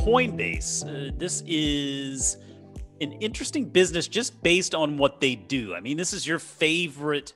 Coinbase. This is an interesting business just based on what they do. I mean, this is your favorite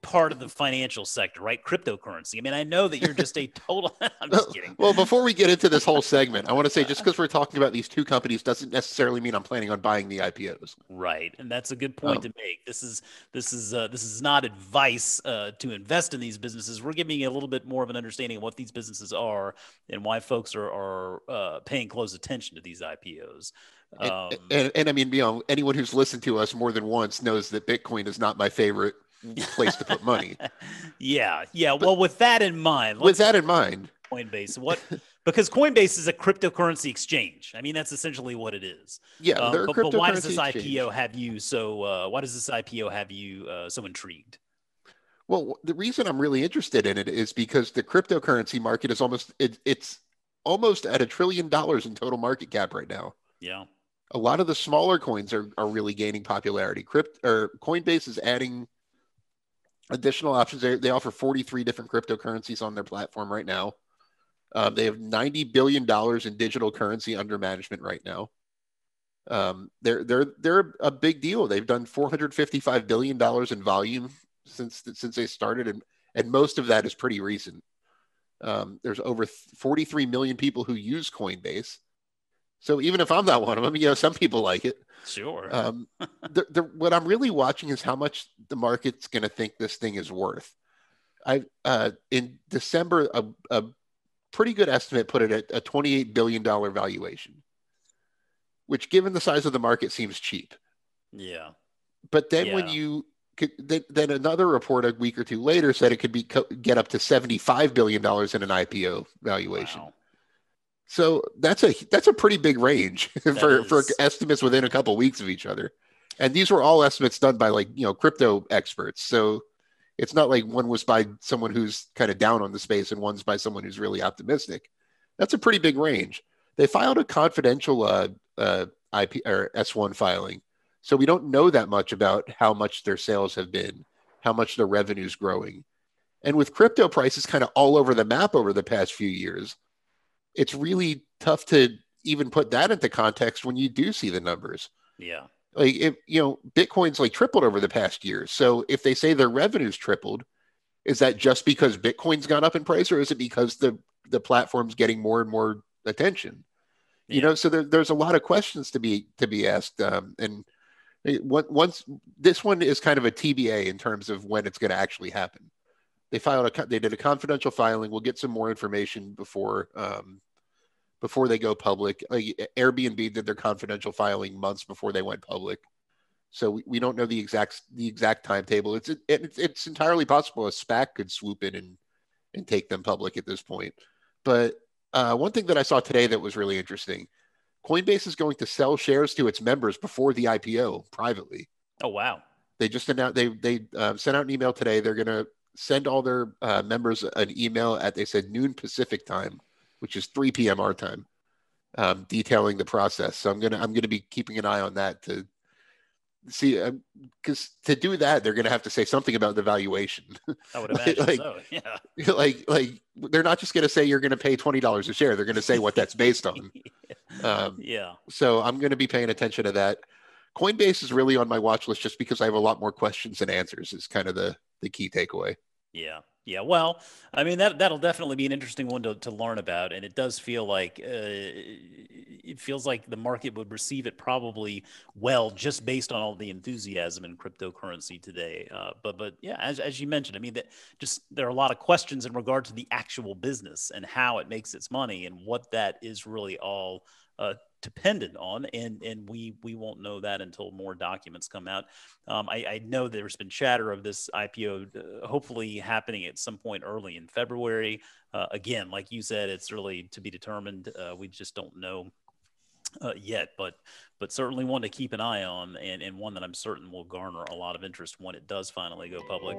part of the financial sector, right? Cryptocurrency. I mean, I know that you're just a total, I'm just kidding. Well, before we get into this whole segment, I want to say just because we're talking about these two companies doesn't necessarily mean I'm planning on buying the IPOs. Right, and that's a good point to make. This is not advice to invest in these businesses. We're giving you a little bit more of an understanding of what these businesses are and why folks are paying close attention to these IPOs. And I mean, anyone who's listened to us more than once knows that Bitcoin is not my favorite place to put money. Yeah. Well, with that in mind, Coinbase, because Coinbase is a cryptocurrency exchange. I mean, that's essentially what it is. Yeah, but why does this exchange. IPO have you so? Why does this IPO have you so intrigued? Well, the reason I'm really interested in it is because the cryptocurrency market is it's almost at $1 trillion in total market cap right now. Yeah. A lot of the smaller coins are really gaining popularity. Coinbase is adding additional options. They offer 43 different cryptocurrencies on their platform right now. They have $90 billion in digital currency under management right now. They're a big deal. They've done $455 billion in volume since they started, and most of that is pretty recent. There's over 43 million people who use Coinbase. So even if I'm not one of them, some people like it. Sure. What I'm really watching is how much the market's going to think this thing is worth. In December, a pretty good estimate put it at a $28 billion valuation, which given the size of the market seems cheap. Yeah. But then then another report a week or two later said it could get up to $75 billion in an IPO valuation. Wow. So that's a pretty big range for estimates within a couple of weeks of each other. And these were all estimates done by crypto experts. So it's not like one was by someone who's kind of down on the space and one's by someone who's really optimistic. That's a pretty big range. They filed a confidential IP or S1 filing. So we don't know that much about how much their sales have been, how much their revenue is growing. And with crypto prices kind of all over the map over the past few years, it's really tough to even put that into context when you do see the numbers. Yeah. Like Bitcoin's tripled over the past year. So if they say their revenue's tripled, is that just because Bitcoin's gone up in price, or is it because the platform's getting more and more attention? Yeah. So there's a lot of questions to be asked. And once this one is kind of a TBA in terms of when it's going to actually happen. They did a confidential filing. We'll get some more information before they go public. Airbnb did their confidential filing months before they went public, so we don't know the exact timetable. It's entirely possible a SPAC could swoop in and take them public at this point. But one thing that I saw today that was really interesting: Coinbase is going to sell shares to its members before the IPO privately. Oh wow! They just announced they sent out an email today. They're going to send all their members an email at, they said, noon Pacific time, which is 3 p.m. our time, detailing the process. So I'm gonna be keeping an eye on that to see, because to do that they're gonna have to say something about the valuation. I would imagine so. Yeah. Like they're not just gonna say you're gonna pay $20 a share. They're gonna say what that's based on. Yeah. So I'm gonna be paying attention to that. Coinbase is really on my watch list just because I have a lot more questions than answers. Is kind of the key takeaway. Yeah. Well, I mean, that'll definitely be an interesting one to learn about, and it does feel like it feels like the market would receive it probably well, just based on all the enthusiasm in cryptocurrency today. But yeah, as you mentioned, I mean, there are a lot of questions in regard to the actual business and how it makes its money and what that is really all dependent on, and we won't know that until more documents come out. I know there's been chatter of this IPO hopefully happening at some point early in February. Again, like you said, it's really to be determined. We just don't know yet, but certainly one to keep an eye on, and one that I'm certain will garner a lot of interest when it does finally go public.